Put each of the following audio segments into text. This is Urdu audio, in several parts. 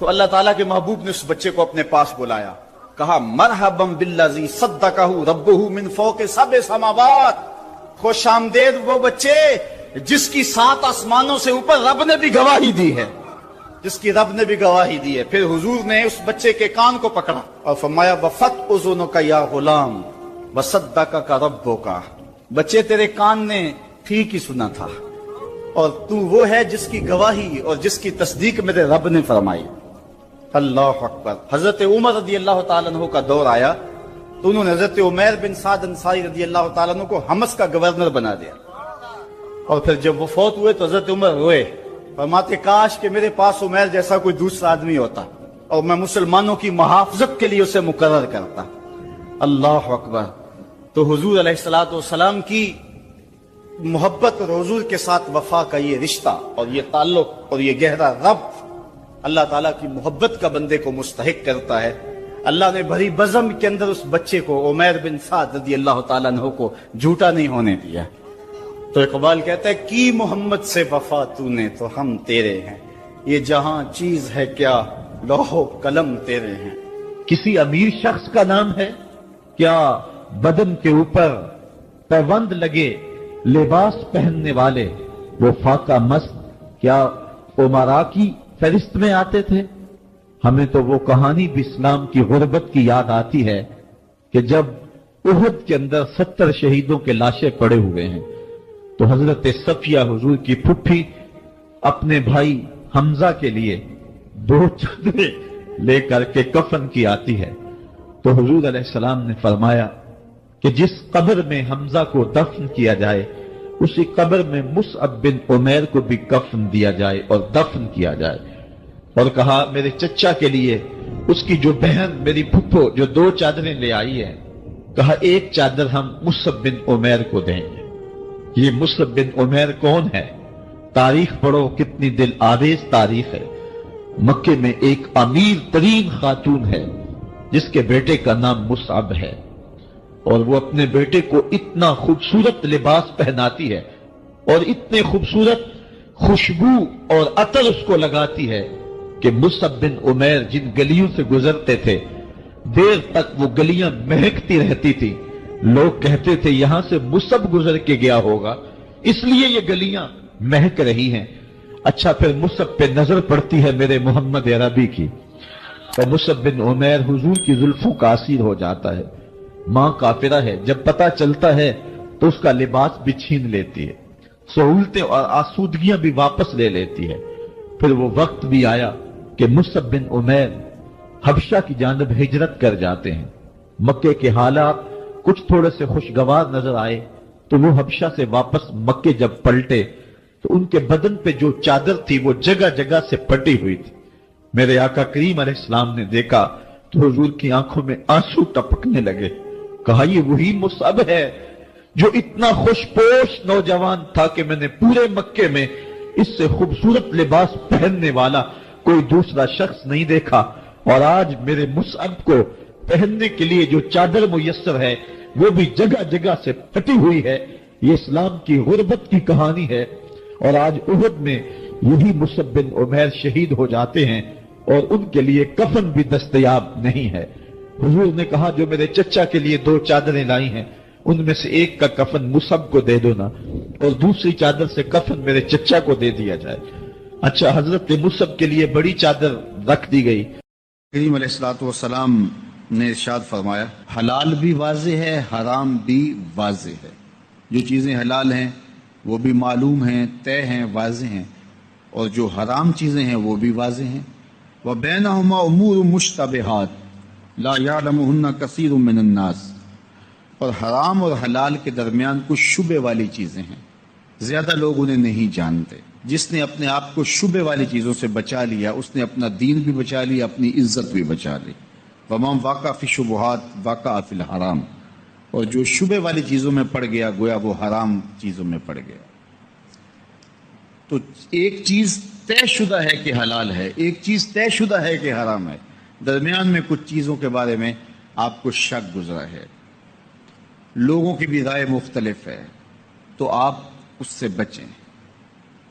تو اللہ تعالیٰ کے محبوب نے اس بچے کو اپنے پاس بلایا، کہا مرحبا بالذی صدقہ ربہ من فوق سبع سماوات، خوش آمدید وہ بچے جس کی 7 آسمانوں سے اوپر رب نے بھی گواہی دی ہے، جس کی رب نے بھی گواہی دی ہے۔ پھر حضور نے اس بچے کے کان کو پکڑا اور فرمایا وفت اذنک یا غلام وصدقک ربک، بچے تیرے کان نے ٹھیک ہی سنا تھا اور تو وہ ہے جس کی گواہی اور جس کی تصدیق میرے رب نے فرمائی۔ اللہ اکبر۔ حضرت عمر رضی اللہ تعالیٰ عنہ کا دور آیا تو انہوں نے حضرت عمیر بن سعد انصاری رضی اللہ تعالیٰ عنہ کو حمص کا گورنر بنا دیا، اور پھر جب وہ فوت ہوئے تو حضرت عمر روئے، فرماتے کاش کہ میرے پاس عمیر جیسا کوئی دوسرا آدمی ہوتا اور میں مسلمانوں کی محافظت کے لیے اسے مقرر کرتا۔ اللہ اکبر۔ تو حضور علیہ الصلوۃ والسلام کی محبت اور حضور کے ساتھ وفا کا یہ رشتہ اور یہ تعلق اور یہ گہرا ربط اللہ تعالیٰ کی محبت کا بندے کو مستحق کرتا ہے۔ اللہ نے بھری بزم کے اندر اس بچے کو عمیر بن سعد رضی اللہ تعالیٰ عنہ کو جھوٹا نہیں ہونے دیا۔ تو اقبال کہتا ہے کی محمد سے وفا تو نے تو ہم تیرے ہیں، یہ جہاں چیز ہے کیا لوح و قلم تیرے ہیں۔ کسی امیر شخص کا نام ہے کیا بدن کے اوپر پیوند لگے لباس پہننے والے وہ فاقہ مست کیا امراء کی فہرست میں آتے تھے؟ ہمیں تو وہ کہانی بھی اسلام کی غربت کی یاد آتی ہے کہ جب احد کے اندر 70 شہیدوں کے لاشیں پڑے ہوئے ہیں تو حضرت صفیہ حضور کی پھپھی اپنے بھائی حمزہ کے لیے 2 چادریں لے کر کے کفن کی آتی ہے، تو حضور علیہ السلام نے فرمایا کہ جس قبر میں حمزہ کو دفن کیا جائے اسی قبر میں مصعب بن عمیر کو بھی کفن دیا جائے اور دفن کیا جائے، اور کہا میرے چچا کے لیے اس کی جو بہن میری پھپھو جو 2 چادریں لے آئی ہے، کہا 1 چادر ہم مصعب بن عمیر کو دیں گے۔ یہ مصعب بن عمیر کون ہے؟ تاریخ پڑھو، کتنی دل آویز تاریخ ہے۔ مکے میں ایک امیر ترین خاتون ہے جس کے بیٹے کا نام مصعب ہے، اور وہ اپنے بیٹے کو اتنا خوبصورت لباس پہناتی ہے اور اتنے خوبصورت خوشبو اور عطر اس کو لگاتی ہے کہ مصعب بن عمیر جن گلیوں سے گزرتے تھے دیر تک وہ گلیاں مہکتی رہتی تھی، لوگ کہتے تھے یہاں سے مصعب گزر کے گیا ہوگا اس لیے یہ گلیاں مہک رہی ہیں۔ اچھا پھر مصعب پہ نظر پڑتی ہے میرے محمد عربی کی، تو مصعب بن عمیر حضور کی زلفوں کا اسیر ہو جاتا ہے۔ ماں کافرہ ہے، جب پتہ چلتا ہے تو اس کا لباس بھی چھین لیتی ہے، سہولتیں اور آسودگیاں بھی واپس لے لیتی ہے۔ پھر وہ وقت بھی آیا کہ مصعب بن عمیر حبشہ کی جانب ہجرت کر جاتے ہیں۔ مکے کے حالات کچھ تھوڑے سے خوشگوار نظر آئے تو وہ حبشہ سے واپس مکے جب پلٹے تو ان کے بدن پہ جو چادر تھی وہ جگہ جگہ سے پٹی ہوئی تھی۔ میرے آقا کریم علیہ السلام نے دیکھا تو حضور کی آنکھوں میں آنسو ٹپکنے لگے، کہا یہ وہی مصعب ہے جو اتنا خوش پوش نوجوان تھا کہ میں نے پورے مکے میں اس سے خوبصورت لباس پہننے والا کوئی دوسرا شخص نہیں دیکھا، اور آج میرے مصعب کو پہننے کے لیے جو چادر میسر ہے وہ بھی جگہ جگہ سے پھٹی ہوئی ہے۔ یہ اسلام کی غربت کی کہانی ہے، اور آج احد میں یہی مصعب بن عمیر شہید ہو جاتے ہیں اور ان کے لیے کفن بھی دستیاب نہیں ہے۔ حضور نے کہا جو میرے چچا کے لیے 2 چادریں لائی ہیں ان میں سے 1 کا کفن مصعب کو دے دو نا، اور دوسری چادر سے کفن میرے چچا کو دے دیا جائے۔ اچھا حضرت مصعب کے لیے بڑی چادر رکھ دی گئی۔ کریم علیہ الصلوۃ والسلام نے ارشاد فرمایا حلال بھی واضح ہے حرام بھی واضح ہے، جو چیزیں حلال ہیں وہ بھی معلوم ہیں، طے ہیں، واضح ہیں، اور جو حرام چیزیں ہیں وہ بھی واضح ہیں۔ وَبَيْنَهُمَا أُمُورٌ مُشْتَبِهَاتٌ لا يعلمهن كثير من الناس، اور حرام اور حلال کے درمیان کچھ شبے والی چیزیں ہیں، زیادہ لوگ انہیں نہیں جانتے۔ جس نے اپنے آپ کو شبے والی چیزوں سے بچا لیا اس نے اپنا دین بھی بچا لیا، اپنی عزت بھی بچا لی۔ وَمَنْ وَقَعَ فِي الشُّبُهَاتِ وَقَعَ فِي الْحَرَامِ، اور جو شبے والی چیزوں میں پڑ گیا گویا وہ حرام چیزوں میں پڑ گیا۔ تو ایک چیز طے شدہ ہے کہ حلال ہے، ایک چیز طے شدہ ہے کہ حرام ہے، درمیان میں کچھ چیزوں کے بارے میں آپ کو شک گزرا ہے، لوگوں کی بھی رائے مختلف ہے، تو آپ اس سے بچیں۔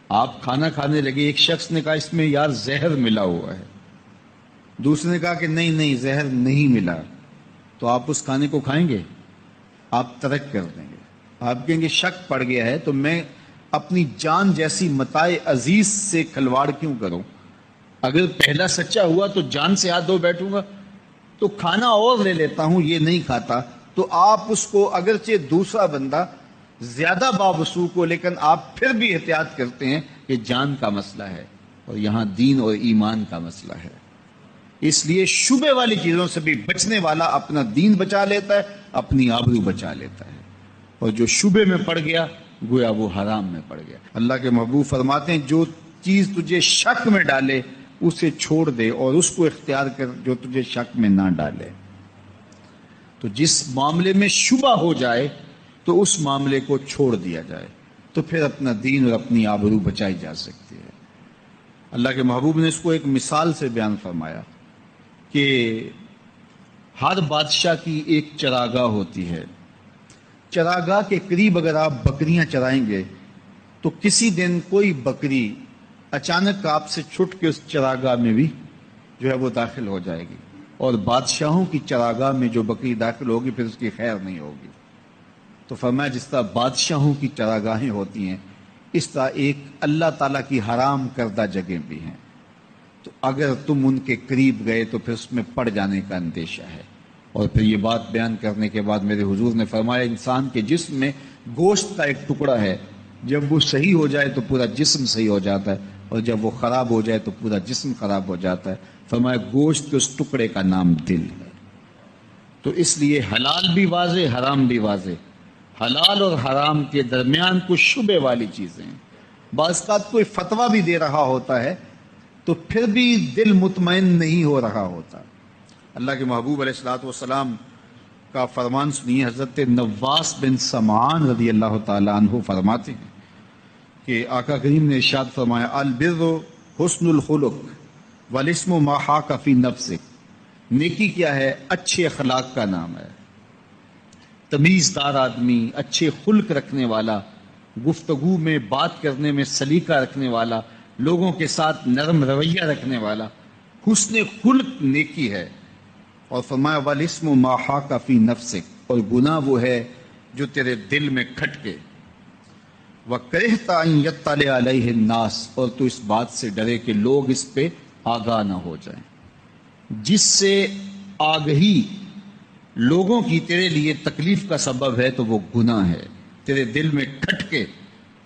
آپ کھانا کھانے لگے، ایک شخص نے کہا اس میں یار زہر ملا ہوا ہے، دوسرے نے کہا کہ نہیں زہر نہیں ملا، تو آپ اس کھانے کو کھائیں گے؟ آپ ترک کر دیں گے، آپ کہیں گے شک پڑ گیا ہے تو میں اپنی جان جیسی متاع عزیز سے کھلواڑ کیوں کروں؟ اگر پہلا سچا ہوا تو جان سے ہاتھ دھو بیٹھوں گا، تو کھانا اور لے لیتا ہوں، یہ نہیں کھاتا۔ تو آپ اس کو اگرچہ دوسرا بندہ زیادہ باوسوق ہو، لیکن آپ پھر بھی احتیاط کرتے ہیں کہ جان کا مسئلہ ہے اور یہاں دین اور ایمان کا مسئلہ ہے۔ اس لیے شبے والی چیزوں سے بھی بچنے والا اپنا دین بچا لیتا ہے، اپنی آبرو بچا لیتا ہے، اور جو شبے میں پڑ گیا گویا وہ حرام میں پڑ گیا۔ اللہ کے محبوب فرماتے ہیں جو چیز تجھے شک میں ڈالے اسے چھوڑ دے اور اس کو اختیار کر جو تجھے شک میں نہ ڈالے۔ تو جس معاملے میں شبہ ہو جائے تو اس معاملے کو چھوڑ دیا جائے، تو پھر اپنا دین اور اپنی آبرو بچائی جا سکتی ہے۔ اللہ کے محبوب نے اس کو ایک مثال سے بیان فرمایا کہ ہر بادشاہ کی ایک چراگاہ ہوتی ہے، چراگاہ کے قریب اگر آپ بکریاں چرائیں گے تو کسی دن کوئی بکری اچانک آپ سے چھٹ کے اس چراگاہ میں بھی جو ہے وہ داخل ہو جائے گی، اور بادشاہوں کی چراگاہ میں جو بکری داخل ہوگی پھر اس کی خیر نہیں ہوگی۔ تو فرمایا جس طرح بادشاہوں کی چراگاہیں ہوتی ہیں اس طرح ایک اللہ تعالیٰ کی حرام کردہ جگہیں بھی ہیں، تو اگر تم ان کے قریب گئے تو پھر اس میں پڑ جانے کا اندیشہ ہے۔ اور پھر یہ بات بیان کرنے کے بعد میرے حضور نے فرمایا انسان کے جسم میں گوشت کا ایک ٹکڑا ہے، جب وہ صحیح ہو جائے تو پورا جسم صحیح ہو جاتا ہے، اور جب وہ خراب ہو جائے تو پورا جسم خراب ہو جاتا ہے۔ فرمایا گوشت کے اس ٹکڑے کا نام دل ہے۔ تو اس لیے حلال بھی واضح، حرام بھی واضح۔ حلال اور حرام کے درمیان کچھ شبے والی چیزیں ہیں، بعض اوقات کوئی فتویٰ بھی دے رہا ہوتا ہے تو پھر بھی دل مطمئن نہیں ہو رہا ہوتا۔ اللہ کے محبوب علیہ الصلوۃ والسلام کا فرمان سنیے، حضرت نواس بن سمعان رضی اللہ تعالی عنہ فرماتے ہیں کہ آقا کریم نے ارشاد فرمایا البر حسن الخلق والاسم ما حاک فی نفسک۔ نیکی کیا ہے؟ اچھے اخلاق کا نام ہے۔ تمیزدار آدمی، اچھے خلق رکھنے والا، گفتگو میں بات کرنے میں سلیقہ رکھنے والا، لوگوں کے ساتھ نرم رویہ رکھنے والا، حسن خلق نیکی ہے۔ اور فرمایا والاسم ما حاک فی نفسک، اور گناہ وہ ہے جو تیرے دل میں کھٹکے۔ وَكَرِهْتَ أَن يَطَّلِعَ عَلَيْهِ النَّاسُ، اور تو اس بات سے ڈرے کہ لوگ اس پہ آگاہ نہ ہو جائیں۔ جس سے آگہی لوگوں کی تیرے لیے تکلیف کا سبب ہے تو وہ گناہ ہے، تیرے دل میں کھٹکے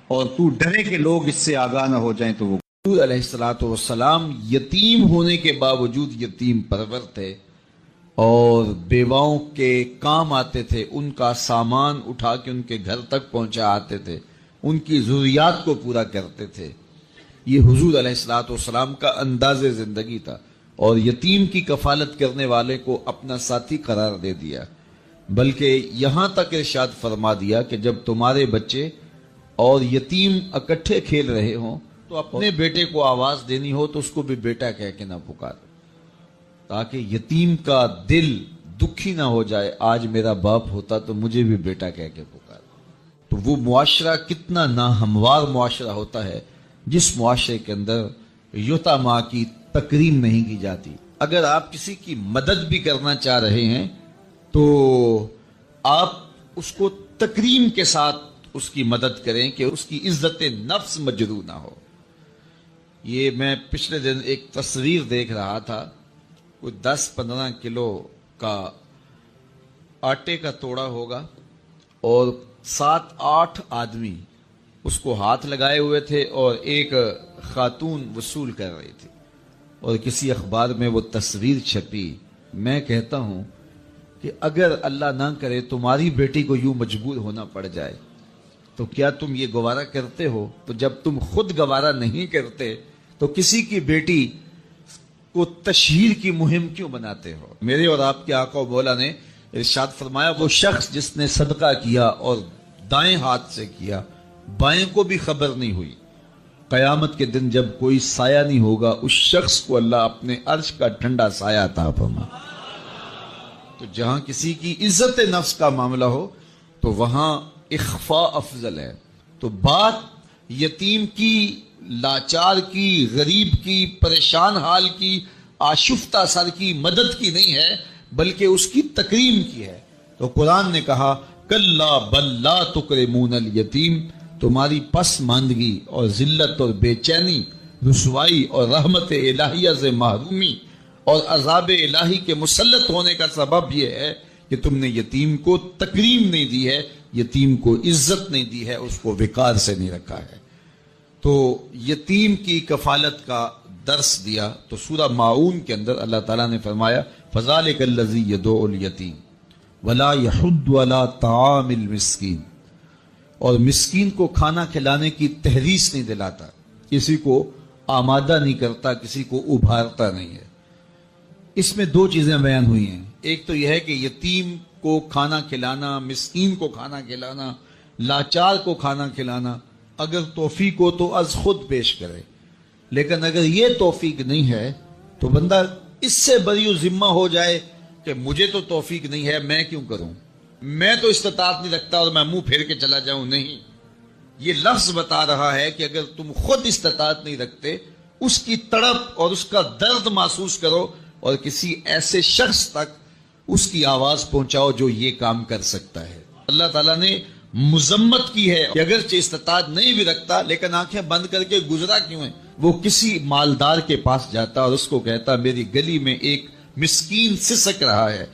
اور تو ڈرے کہ لوگ اس سے آگاہ نہ ہو جائیں تو وہ حضور علیہ الصلوۃ والسلام یتیم ہونے کے باوجود یتیم پرور تھے اور بیواؤں کے کام آتے تھے، ان کا سامان اٹھا کے ان کے گھر تک پہنچا آتے تھے، ان کی ضروریات کو پورا کرتے تھے۔ یہ حضور علیہ الصلوۃ والسلام کا انداز زندگی تھا، اور یتیم کی کفالت کرنے والے کو اپنا ساتھی قرار دے دیا، بلکہ یہاں تک ارشاد فرما دیا کہ جب تمہارے بچے اور یتیم اکٹھے کھیل رہے ہوں تو اپنے بیٹے کو آواز دینی ہو تو اس کو بھی بیٹا کہہ کے نہ پکار، تاکہ یتیم کا دل دکھی نہ ہو جائے، آج میرا باپ ہوتا تو مجھے بھی بیٹا کہہ کے پکار۔ تو وہ معاشرہ کتنا ناہموار معاشرہ ہوتا ہے جس معاشرے کے اندر یتاما کی تکریم نہیں کی جاتی۔ اگر آپ کسی کی مدد بھی کرنا چاہ رہے ہیں تو آپ اس کو تکریم کے ساتھ اس کی مدد کریں کہ اس کی عزت نفس مجروح نہ ہو۔ یہ میں پچھلے دن ایک تصویر دیکھ رہا تھا، کوئی 10-15 کلو کا آٹے کا توڑا ہوگا اور 7-8 آدمی اس کو ہاتھ لگائے ہوئے تھے اور ایک خاتون وصول کر رہی تھی، اور کسی اخبار میں وہ تصویر چھپی۔ میں کہتا ہوں کہ اگر اللہ نہ کرے تمہاری بیٹی کو یوں مجبور ہونا پڑ جائے تو کیا تم یہ گوارا کرتے ہو؟ تو جب تم خود گوارا نہیں کرتے تو کسی کی بیٹی کو تشہیر کی مہم کیوں بناتے ہو؟ میرے اور آپ کے آقا و مولا نے ارشاد فرمایا وہ شخص جس نے صدقہ کیا اور دائیں ہاتھ سے کیا، بائیں کو بھی خبر نہیں ہوئی، قیامت کے دن جب کوئی سایہ نہیں ہوگا اس شخص کو اللہ اپنے عرش کا ٹھنڈا سایہ عطا فرمائے۔ تو جہاں کسی کی عزت نفس کا معاملہ ہو تو وہاں اخفاء افضل ہے۔ تو بات یتیم کی، لاچار کی، غریب کی، پریشان حال کی، آشفتہ سر کی مدد کی نہیں ہے بلکہ اس کی تکریم کی ہے۔ تو قرآن نے کہا کلا بل لا تکرمون الیتیم، تمہاری پسماندگی اور ذلت اور بے چینی، رسوائی اور رحمت الہیہ سے محرومی اور عذاب الہی کے مسلط ہونے کا سبب یہ ہے کہ تم نے یتیم کو تکریم نہیں دی ہے، یتیم کو عزت نہیں دی ہے، اس کو وقار سے نہیں رکھا ہے۔ تو یتیم کی کفالت کا درس دیا تو سورہ ماعون کے اندر اللہ تعالیٰ نے فرمایا فَذَلِكَ الَّذِي يَدُعُ الْيَتِيمَ وَلَا يَحُضُّ عَلَىٰ طَعَامِ الْمِسْكِينِ، اور مسکین کو کھانا کھلانے کی تحریص نہیں دلاتا، کسی کو آمادہ نہیں کرتا، کسی کو ابھارتا نہیں ہے۔ اس میں دو چیزیں بیان ہوئی ہیں، ایک تو یہ ہے کہ یتیم کو کھانا کھلانا، مسکین کو کھانا کھلانا، لاچار کو کھانا کھلانا اگر توفیق ہو تو از خود پیش کرے، لیکن اگر یہ توفیق نہیں ہے تو بندہ اس سے بری ذمہ ہو جائے کہ مجھے تو توفیق نہیں ہے، میں کیوں کروں، میں تو استطاعت نہیں رکھتا اور میں منہ پھیر کے چلا جاؤں۔ نہیں، یہ لفظ بتا رہا ہے کہ اگر تم خود استطاعت نہیں رکھتے، اس کی تڑپ اور اس کا درد محسوس کرو اور کسی ایسے شخص تک اس کی آواز پہنچاؤ جو یہ کام کر سکتا ہے۔ اللہ تعالیٰ نے مذمت کی ہے کہ اگرچہ استطاعت نہیں بھی رکھتا لیکن آنکھیں بند کر کے گزرا کیوں ہے؟ وہ کسی مالدار کے پاس جاتا اور اس کو کہتا میری گلی میں ایک مسکین سسک رہا ہے،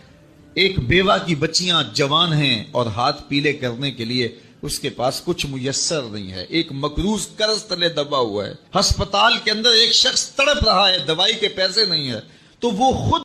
ایک بیوہ کی بچیاں جوان ہیں اور ہاتھ پیلے کرنے کے لیے اس کے پاس کچھ میسر نہیں ہے، ایک مقروض قرض تلے دبا ہوا ہے، ہسپتال کے اندر ایک شخص تڑپ رہا ہے، دوائی کے پیسے نہیں ہے، تو وہ خود